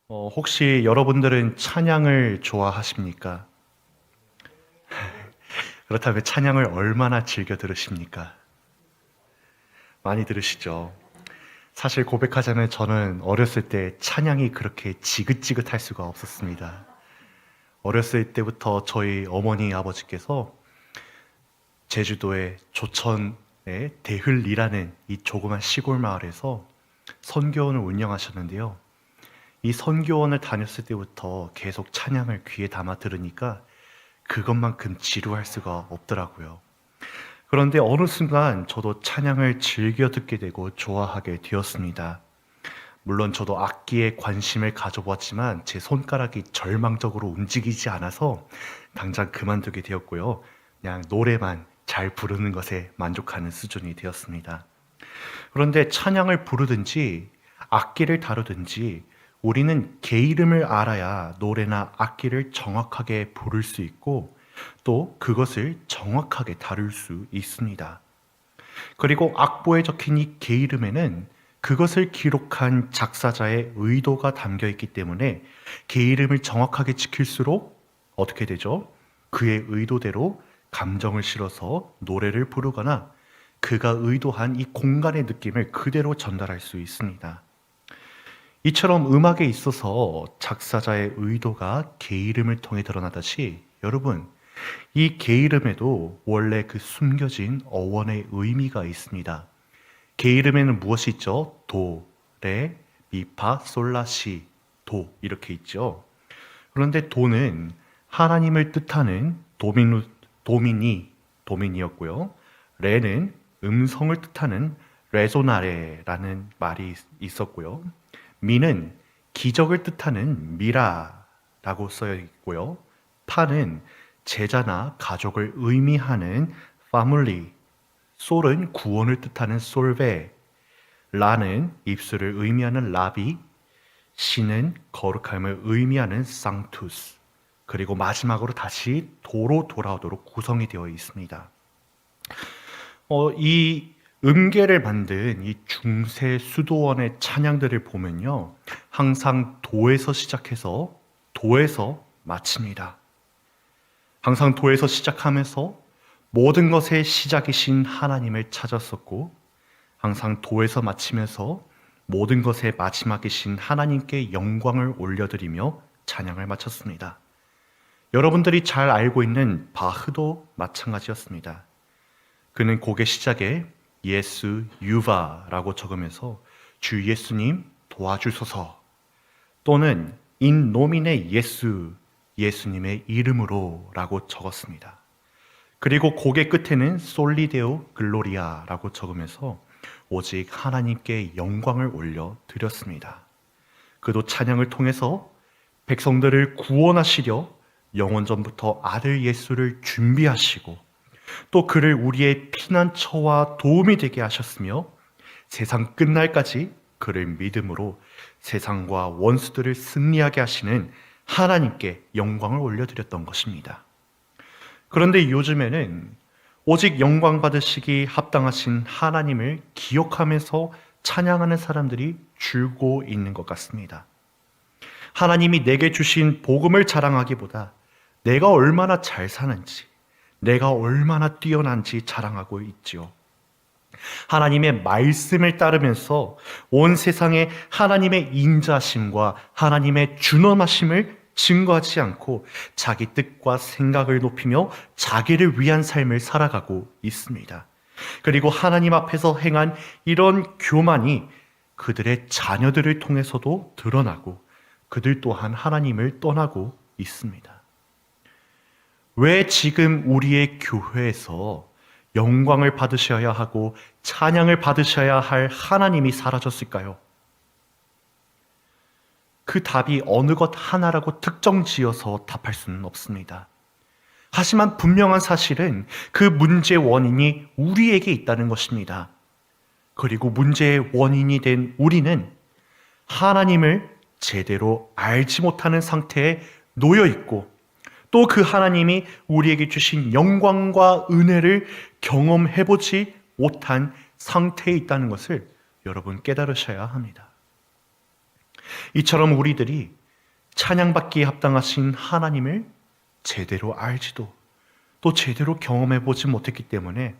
혹시 여러분들은 찬양을 좋아하십니까? 그렇다면 찬양을 얼마나 즐겨 들으십니까? 많이 들으시죠? 사실 고백하자면 저는 어렸을 때 찬양이 그렇게 지긋지긋할 수가 없었습니다. 어렸을 때부터 저희 어머니 아버지께서 제주도의 조천의 대흘리라는 이 조그만 시골 마을에서 선교원을 운영하셨는데요. 이 선교원을 다녔을 때부터 계속 찬양을 귀에 담아 들으니까 그것만큼 지루할 수가 없더라고요. 그런데 어느 순간 저도 찬양을 즐겨 듣게 되고 좋아하게 되었습니다. 물론 저도 악기에 관심을 가져보았지만 제 손가락이 절망적으로 움직이지 않아서 당장 그만두게 되었고요. 그냥 노래만 잘 부르는 것에 만족하는 수준이 되었습니다. 그런데 찬양을 부르든지 악기를 다루든지 우리는 개 이름을 알아야 노래나 악기를 정확하게 부를 수 있고 또 그것을 정확하게 다룰 수 있습니다. 그리고 악보에 적힌 이 개 이름에는 그것을 기록한 작사자의 의도가 담겨 있기 때문에 개 이름을 정확하게 지킬수록 어떻게 되죠? 그의 의도대로 감정을 실어서 노래를 부르거나 그가 의도한 이 공간의 느낌을 그대로 전달할 수 있습니다. 이처럼 음악에 있어서 작사자의 의도가 개 이름을 통해 드러나듯이 여러분, 이 개 이름에도 원래 그 숨겨진 어원의 의미가 있습니다. 개 이름에는 무엇이 있죠? 도, 레, 미, 파, 솔, 라, 시, 도 이렇게 있죠. 그런데 도는 하나님을 뜻하는 도민이었고요. 레는 음성을 뜻하는 레소나레라는 말이 있었고요. 미는 기적을 뜻하는 미라라고 쓰여 있고요. 파는 제자나 가족을 의미하는 파물리, 솔은 구원을 뜻하는 솔베, 라는 입술을 의미하는 라비, 시는 거룩함을 의미하는 상투스, 그리고 마지막으로 다시 도로 돌아오도록 구성이 되어 있습니다. 이 음계를 만든 이 중세 수도원의 찬양들을 보면요. 항상 도에서 시작해서 도에서 마칩니다. 항상 도에서 시작하면서 모든 것의 시작이신 하나님을 찾았었고 항상 도에서 마치면서 모든 것의 마지막이신 하나님께 영광을 올려드리며 찬양을 마쳤습니다. 여러분들이 잘 알고 있는 바흐도 마찬가지였습니다. 그는 곡의 시작에 예수 유바라고 적으면서 주 예수님 도와주소서 또는 인 노미네 예수 예수님의 이름으로 라고 적었습니다. 그리고 곡의 끝에는 솔리데오 글로리아라고 적으면서 오직 하나님께 영광을 올려 드렸습니다. 그도 찬양을 통해서 백성들을 구원하시려 영원전부터 아들 예수를 준비하시고 또 그를 우리의 피난처와 도움이 되게 하셨으며 세상 끝날까지 그를 믿음으로 세상과 원수들을 승리하게 하시는 하나님께 영광을 올려드렸던 것입니다. 그런데 요즘에는 오직 영광 받으시기 합당하신 하나님을 기억하면서 찬양하는 사람들이 줄고 있는 것 같습니다. 하나님이 내게 주신 복음을 자랑하기보다 내가 얼마나 잘 사는지, 내가 얼마나 뛰어난지 자랑하고 있지요. 하나님의 말씀을 따르면서 온 세상에 하나님의 인자심과 하나님의 준엄하심을 증거하지 않고 자기 뜻과 생각을 높이며 자기를 위한 삶을 살아가고 있습니다. 그리고 하나님 앞에서 행한 이런 교만이 그들의 자녀들을 통해서도 드러나고 그들 또한 하나님을 떠나고 있습니다. 왜 지금 우리의 교회에서 영광을 받으셔야 하고 찬양을 받으셔야 할 하나님이 사라졌을까요? 그 답이 어느 것 하나라고 특정 지어서 답할 수는 없습니다. 하지만 분명한 사실은 그 문제의 원인이 우리에게 있다는 것입니다. 그리고 문제의 원인이 된 우리는 하나님을 제대로 알지 못하는 상태에 놓여 있고 또 그 하나님이 우리에게 주신 영광과 은혜를 경험해보지 못한 상태에 있다는 것을 여러분 깨달으셔야 합니다. 이처럼 우리들이 찬양받기에 합당하신 하나님을 제대로 알지도 또 제대로 경험해 보지 못했기 때문에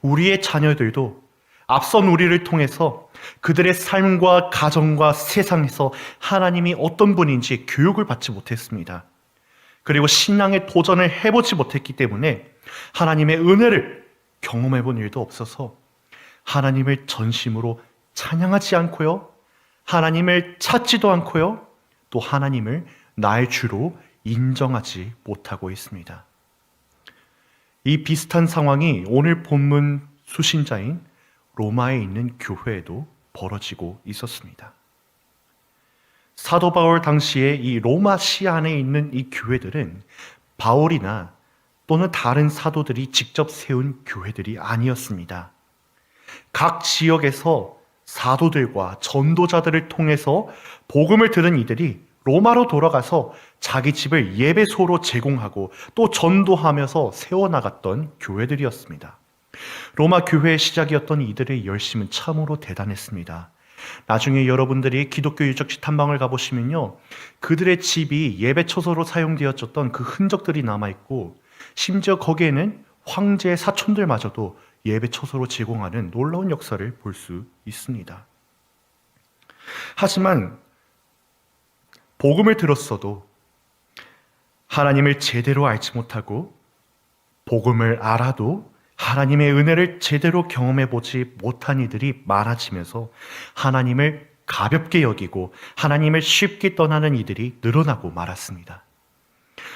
우리의 자녀들도 앞선 우리를 통해서 그들의 삶과 가정과 세상에서 하나님이 어떤 분인지 교육을 받지 못했습니다. 그리고 신앙의 도전을 해보지 못했기 때문에 하나님의 은혜를 경험해 본 일도 없어서 하나님을 전심으로 찬양하지 않고요, 하나님을 찾지도 않고요, 또 하나님을 나의 주로 인정하지 못하고 있습니다. 이 비슷한 상황이 오늘 본문 수신자인 로마에 있는 교회에도 벌어지고 있었습니다. 사도 바울 당시에 이 로마시 안에 있는 이 교회들은 바울이나 또는 다른 사도들이 직접 세운 교회들이 아니었습니다. 각 지역에서 사도들과 전도자들을 통해서 복음을 들은 이들이 로마로 돌아가서 자기 집을 예배소로 제공하고 또 전도하면서 세워나갔던 교회들이었습니다. 로마 교회의 시작이었던 이들의 열심은 참으로 대단했습니다. 나중에 여러분들이 기독교 유적지 탐방을 가보시면요, 그들의 집이 예배처소로 사용되었던 그 흔적들이 남아있고, 심지어 거기에는 황제의 사촌들마저도 예배처소로 제공하는 놀라운 역사를 볼 수 있습니다. 하지만 복음을 들었어도 하나님을 제대로 알지 못하고, 복음을 알아도 하나님의 은혜를 제대로 경험해 보지 못한 이들이 많아지면서 하나님을 가볍게 여기고 하나님을 쉽게 떠나는 이들이 늘어나고 말았습니다.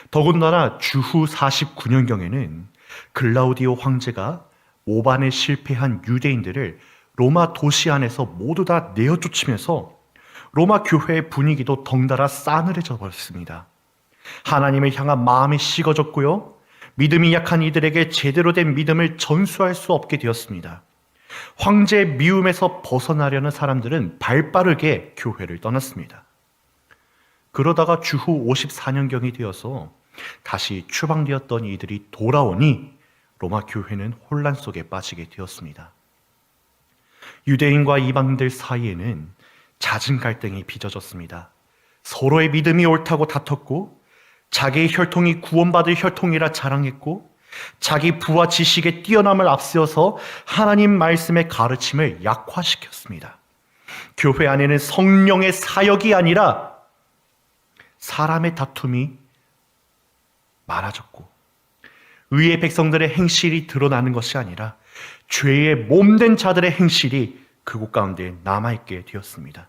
더군다나 주후 49년경에는 글라우디오 황제가 모반에 실패한 유대인들을 로마 도시 안에서 모두 다 내어쫓으면서 로마 교회의 분위기도 덩달아 싸늘해져 버렸습니다. 하나님을 향한 마음이 식어졌고요, 믿음이 약한 이들에게 제대로 된 믿음을 전수할 수 없게 되었습니다. 황제의 미움에서 벗어나려는 사람들은 발빠르게 교회를 떠났습니다. 그러다가 주후 54년경이 되어서 다시 추방되었던 이들이 돌아오니 로마 교회는 혼란 속에 빠지게 되었습니다. 유대인과 이방인들 사이에는 잦은 갈등이 빚어졌습니다. 서로의 믿음이 옳다고 다퉜고, 자기의 혈통이 구원받을 혈통이라 자랑했고, 자기 부와 지식의 뛰어남을 앞세워서 하나님 말씀의 가르침을 약화시켰습니다. 교회 안에는 성령의 사역이 아니라 사람의 다툼이 많아졌고, 의의 백성들의 행실이 드러나는 것이 아니라 죄의 몸된 자들의 행실이 그곳 가운데 남아있게 되었습니다.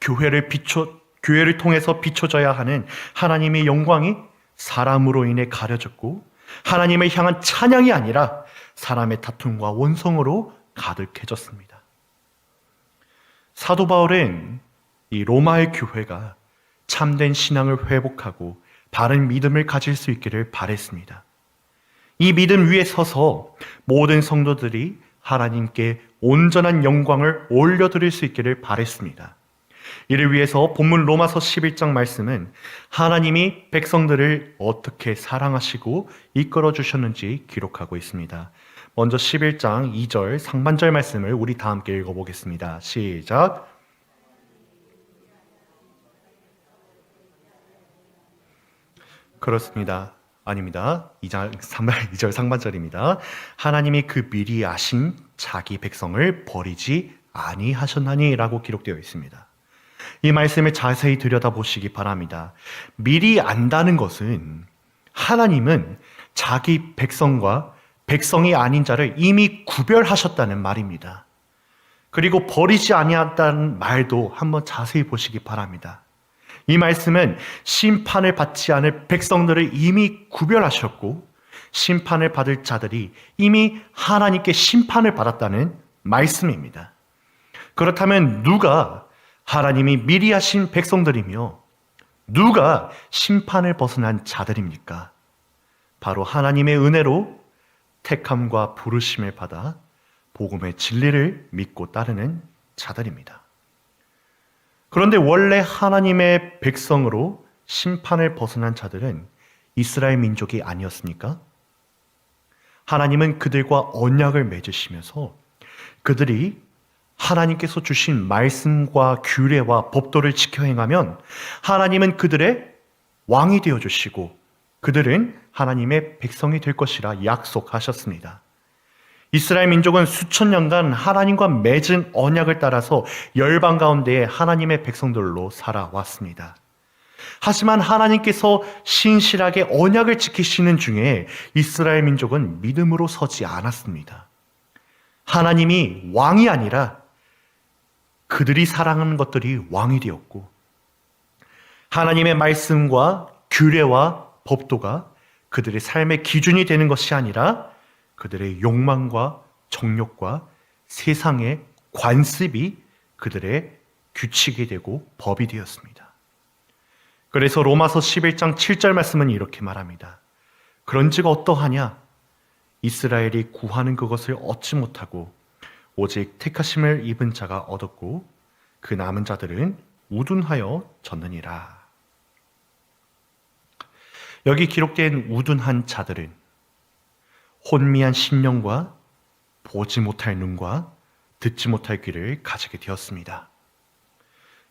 교회를 통해서 비춰져야 하는 하나님의 영광이 사람으로 인해 가려졌고, 하나님을 향한 찬양이 아니라 사람의 다툼과 원성으로 가득해졌습니다. 사도 바울은 이 로마의 교회가 참된 신앙을 회복하고 바른 믿음을 가질 수 있기를 바랬습니다. 이 믿음 위에 서서 모든 성도들이 하나님께 온전한 영광을 올려드릴 수 있기를 바랬습니다. 이를 위해서 본문 로마서 11장 말씀은 하나님이 백성들을 어떻게 사랑하시고 이끌어 주셨는지 기록하고 있습니다. 먼저 11장 2절 상반절 말씀을 우리 다 함께 읽어보겠습니다. 시작. 그렇습니다. 아닙니다. 2절 상반절입니다. 하나님이 그 미리 아신 자기 백성을 버리지 아니하셨나니 라고 기록되어 있습니다. 이 말씀을 자세히 들여다보시기 바랍니다. 미리 안다는 것은 하나님은 자기 백성과 백성이 아닌 자를 이미 구별하셨다는 말입니다. 그리고 버리지 아니하다는 말도 한번 자세히 보시기 바랍니다. 이 말씀은 심판을 받지 않을 백성들을 이미 구별하셨고, 심판을 받을 자들이 이미 하나님께 심판을 받았다는 말씀입니다. 그렇다면 누가 하나님이 미리 하신 백성들이며 누가 심판을 벗어난 자들입니까? 바로 하나님의 은혜로 택함과 부르심을 받아 복음의 진리를 믿고 따르는 자들입니다. 그런데 원래 하나님의 백성으로 심판을 벗어난 자들은 이스라엘 민족이 아니었습니까? 하나님은 그들과 언약을 맺으시면서 그들이 하나님께서 주신 말씀과 규례와 법도를 지켜 행하면 하나님은 그들의 왕이 되어 주시고 그들은 하나님의 백성이 될 것이라 약속하셨습니다. 이스라엘 민족은 수천 년간 하나님과 맺은 언약을 따라서 열방 가운데 하나님의 백성들로 살아왔습니다. 하지만 하나님께서 신실하게 언약을 지키시는 중에 이스라엘 민족은 믿음으로 서지 않았습니다. 하나님이 왕이 아니라 그들이 사랑하는 것들이 왕이 되었고 하나님의 말씀과 규례와 법도가 그들의 삶의 기준이 되는 것이 아니라 그들의 욕망과 정욕과 세상의 관습이 그들의 규칙이 되고 법이 되었습니다. 그래서 로마서 11장 7절 말씀은 이렇게 말합니다. 그런즉 어떠하냐? 이스라엘이 구하는 그것을 얻지 못하고 오직 택하심을 입은 자가 얻었고 그 남은 자들은 우둔하여 졌느니라. 여기 기록된 우둔한 자들은 혼미한 심령과 보지 못할 눈과 듣지 못할 귀를 가지게 되었습니다.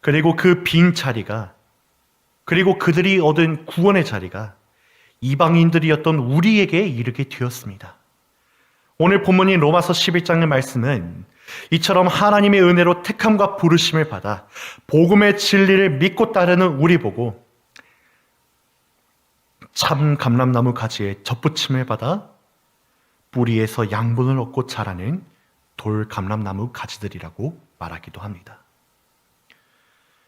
그리고 그 빈 자리가, 그리고 그들이 얻은 구원의 자리가 이방인들이었던 우리에게 이르게 되었습니다. 오늘 본문인 로마서 11장의 말씀은 이처럼 하나님의 은혜로 택함과 부르심을 받아 복음의 진리를 믿고 따르는 우리 보고 참 감람나무 가지에 접붙임을 받아 뿌리에서 양분을 얻고 자라는 돌 감람나무 가지들이라고 말하기도 합니다.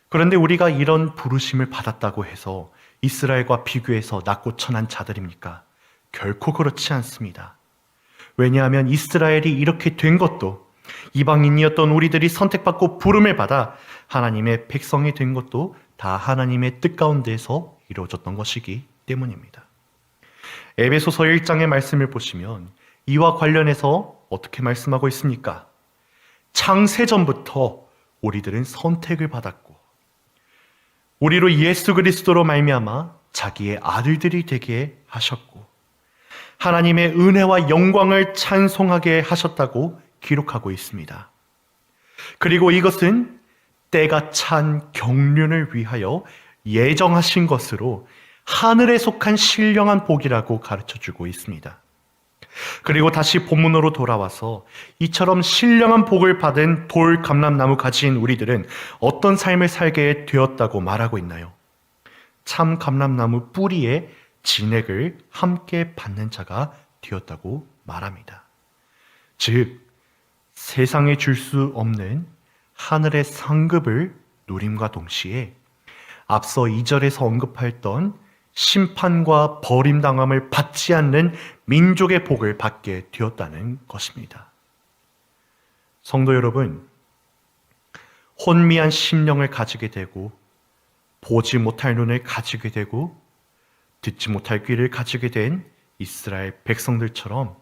그런데 우리가 이런 부르심을 받았다고 해서 이스라엘과 비교해서 낮고 천한 자들입니까? 결코 그렇지 않습니다. 왜냐하면 이스라엘이 이렇게 된 것도 이방인이었던 우리들이 선택받고 부름을 받아 하나님의 백성이 된 것도 다 하나님의 뜻 가운데에서 이루어졌던 것이기 때문입니다. 에베소서 1장의 말씀을 보시면 이와 관련해서 어떻게 말씀하고 있습니까? 창세전부터 우리들은 선택을 받았고 우리로 예수 그리스도로 말미암아 자기의 아들들이 되게 하셨고 하나님의 은혜와 영광을 찬송하게 하셨다고 기록하고 있습니다. 그리고 이것은 때가 찬 경륜을 위하여 예정하신 것으로 하늘에 속한 신령한 복이라고 가르쳐주고 있습니다. 그리고 다시 본문으로 돌아와서 이처럼 신령한 복을 받은 돌 감람나무 가지인 우리들은 어떤 삶을 살게 되었다고 말하고 있나요? 참 감람나무 뿌리에 진액을 함께 받는 자가 되었다고 말합니다. 즉 세상에 줄 수 없는 하늘의 상급을 누림과 동시에 앞서 2절에서 언급했던 심판과 버림당함을 받지 않는 민족의 복을 받게 되었다는 것입니다. 성도 여러분, 혼미한 심령을 가지게 되고 보지 못할 눈을 가지게 되고 듣지 못할 귀를 가지게 된 이스라엘 백성들처럼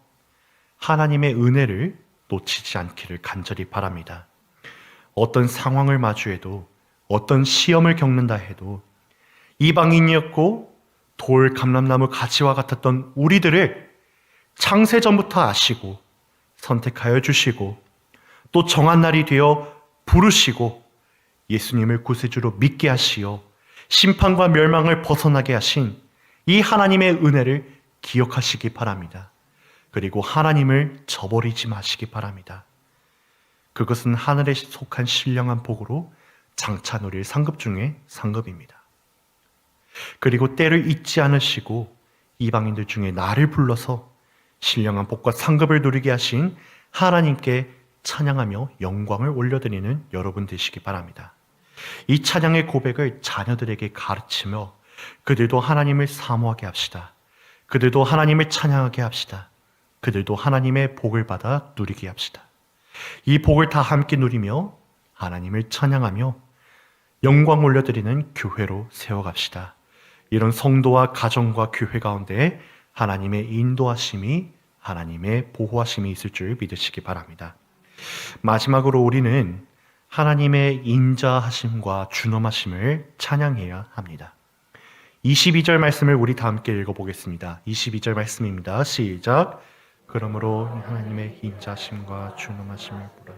하나님의 은혜를 놓치지 않기를 간절히 바랍니다. 어떤 상황을 마주해도 어떤 시험을 겪는다 해도 이방인이었고 돌 감람나무 가지와 같았던 우리들을 창세전부터 아시고 선택하여 주시고 또 정한 날이 되어 부르시고 예수님을 구세주로 믿게 하시어 심판과 멸망을 벗어나게 하신 이 하나님의 은혜를 기억하시기 바랍니다. 그리고 하나님을 저버리지 마시기 바랍니다. 그것은 하늘에 속한 신령한 복으로 장차 누릴 상급 중에 상급입니다. 그리고 때를 잊지 않으시고 이방인들 중에 나를 불러서 신령한 복과 상급을 누리게 하신 하나님께 찬양하며 영광을 올려드리는 여러분 되시기 바랍니다. 이 찬양의 고백을 자녀들에게 가르치며 그들도 하나님을 사모하게 합시다. 그들도 하나님을 찬양하게 합시다. 그들도 하나님의 복을 받아 누리게 합시다. 이 복을 다 함께 누리며 하나님을 찬양하며 영광 올려드리는 교회로 세워갑시다. 이런 성도와 가정과 교회 가운데 하나님의 인도하심이, 하나님의 보호하심이 있을 줄 믿으시기 바랍니다. 마지막으로 우리는 하나님의 인자하심과 준엄하심을 찬양해야 합니다. 22절 말씀을 우리 다 함께 읽어보겠습니다. 22절 말씀입니다. 시작. 그러므로 하나님의 인자하심과 준엄하심을 보라.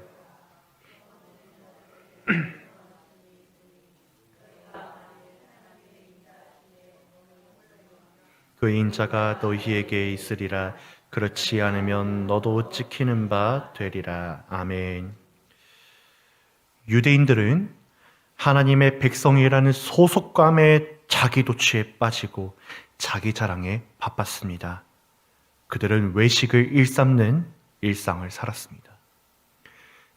그 인자가 너희에게 있으리라. 그렇지 않으면 너도 찍히는 바 되리라. 아멘. 유대인들은 하나님의 백성이라는 소속감에 자기 도취에 빠지고 자기 자랑에 바빴습니다. 그들은 외식을 일삼는 일상을 살았습니다.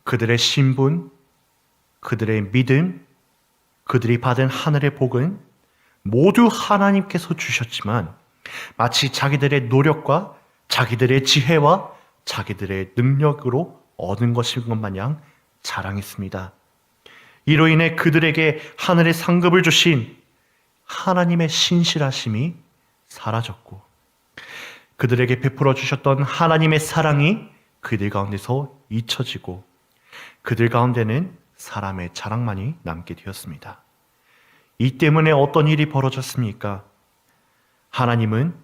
그들의 신분, 그들의 믿음, 그들이 받은 하늘의 복은 모두 하나님께서 주셨지만 마치 자기들의 노력과 자기들의 지혜와 자기들의 능력으로 얻은 것인 것 마냥 자랑했습니다. 이로 인해 그들에게 하늘의 상급을 주신 하나님의 신실하심이 사라졌고 그들에게 베풀어 주셨던 하나님의 사랑이 그들 가운데서 잊혀지고 그들 가운데는 사람의 자랑만이 남게 되었습니다. 이 때문에 어떤 일이 벌어졌습니까? 하나님은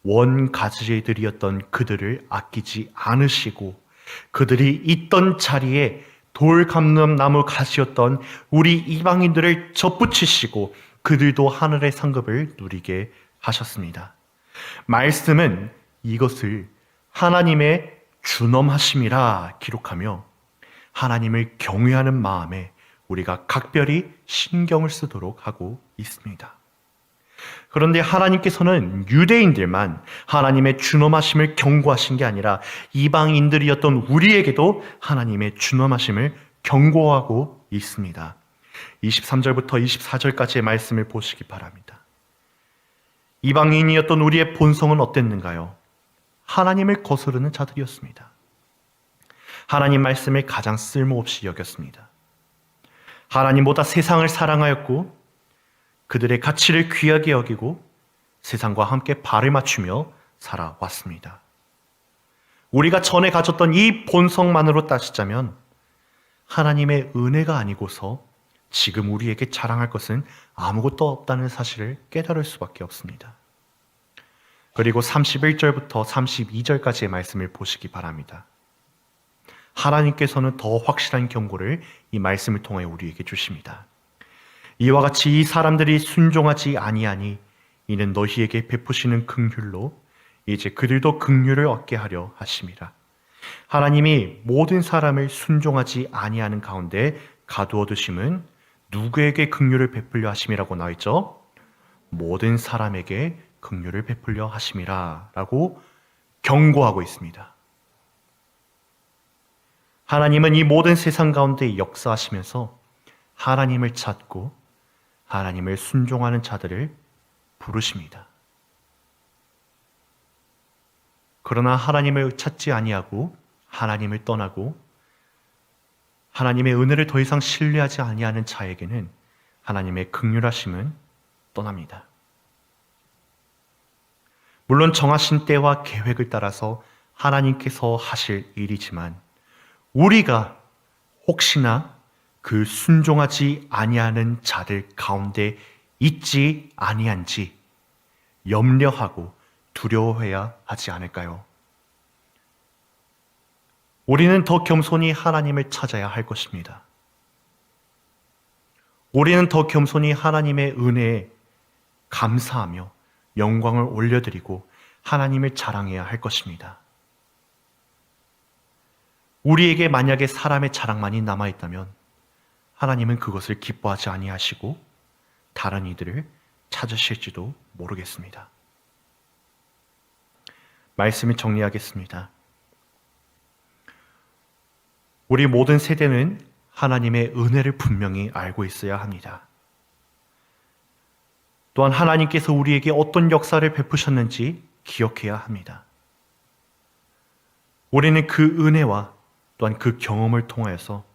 원가지들이었던 그들을 아끼지 않으시고 그들이 있던 자리에 돌감람나무 가지였던 우리 이방인들을 접붙이시고 그들도 하늘의 상급을 누리게 하셨습니다. 말씀은 이것을 하나님의 준엄하심이라 기록하며 하나님을 경외하는 마음에 우리가 각별히 신경을 쓰도록 하고 있습니다. 그런데 하나님께서는 유대인들만 하나님의 준엄하심을 경고하신 게 아니라 이방인들이었던 우리에게도 하나님의 준엄하심을 경고하고 있습니다. 23절부터 24절까지의 말씀을 보시기 바랍니다. 이방인이었던 우리의 본성은 어땠는가요? 하나님을 거스르는 자들이었습니다. 하나님 말씀을 가장 쓸모없이 여겼습니다. 하나님보다 세상을 사랑하였고 그들의 가치를 귀하게 여기고 세상과 함께 발을 맞추며 살아왔습니다. 우리가 전에 가졌던 이 본성만으로 따지자면 하나님의 은혜가 아니고서 지금 우리에게 자랑할 것은 아무것도 없다는 사실을 깨달을 수밖에 없습니다. 그리고 31절부터 32절까지의 말씀을 보시기 바랍니다. 하나님께서는 더 확실한 경고를 이 말씀을 통해 우리에게 주십니다. 이와 같이 이 사람들이 순종하지 아니하니 이는 너희에게 베푸시는 긍휼로 이제 그들도 긍휼을 얻게 하려 하심이라. 하나님이 모든 사람을 순종하지 아니하는 가운데 가두어 두심은 누구에게 긍휼을 베풀려 하심이라고 나와 있죠? 모든 사람에게 긍휼을 베풀려 하심이라 라고 경고하고 있습니다. 하나님은 이 모든 세상 가운데 역사하시면서 하나님을 찾고 하나님을 순종하는 자들을 부르십니다. 그러나 하나님을 찾지 아니하고 하나님을 떠나고 하나님의 은혜를 더 이상 신뢰하지 아니하는 자에게는 하나님의 긍휼하심은 떠납니다. 물론 정하신 때와 계획을 따라서 하나님께서 하실 일이지만 우리가 혹시나 그 순종하지 아니하는 자들 가운데 있지 아니한지 염려하고 두려워해야 하지 않을까요? 우리는 더 겸손히 하나님을 찾아야 할 것입니다. 우리는 더 겸손히 하나님의 은혜에 감사하며 영광을 올려드리고 하나님을 자랑해야 할 것입니다. 우리에게 만약에 사람의 자랑만이 남아있다면 하나님은 그것을 기뻐하지 아니하시고 다른 이들을 찾으실지도 모르겠습니다. 말씀을 정리하겠습니다. 우리 모든 세대는 하나님의 은혜를 분명히 알고 있어야 합니다. 또한 하나님께서 우리에게 어떤 역사를 베푸셨는지 기억해야 합니다. 우리는 그 은혜와 또한 그 경험을 통하여서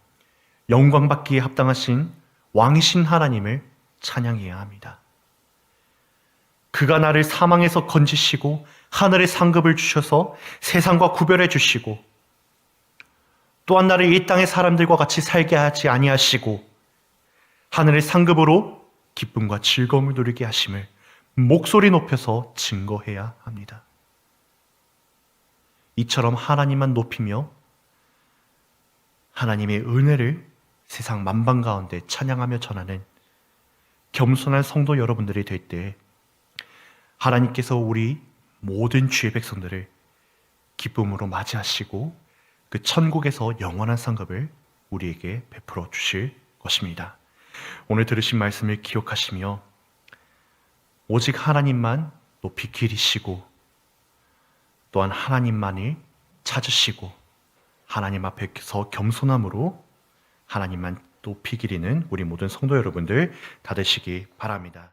영광받기에 합당하신 왕이신 하나님을 찬양해야 합니다. 그가 나를 사망에서 건지시고 하늘의 상급을 주셔서 세상과 구별해 주시고 또한 나를 이 땅의 사람들과 같이 살게 하지 아니하시고 하늘의 상급으로 기쁨과 즐거움을 누리게 하심을 목소리 높여서 증거해야 합니다. 이처럼 하나님만 높이며 하나님의 은혜를 세상 만방 가운데 찬양하며 전하는 겸손한 성도 여러분들이 될 때 하나님께서 우리 모든 주의 백성들을 기쁨으로 맞이하시고 그 천국에서 영원한 상급을 우리에게 베풀어 주실 것입니다. 오늘 들으신 말씀을 기억하시며 오직 하나님만 높이 기리시고 또한 하나님만을 찾으시고 하나님 앞에서 겸손함으로 하나님만 높이 기리는 우리 모든 성도 여러분들 다 되시기 바랍니다.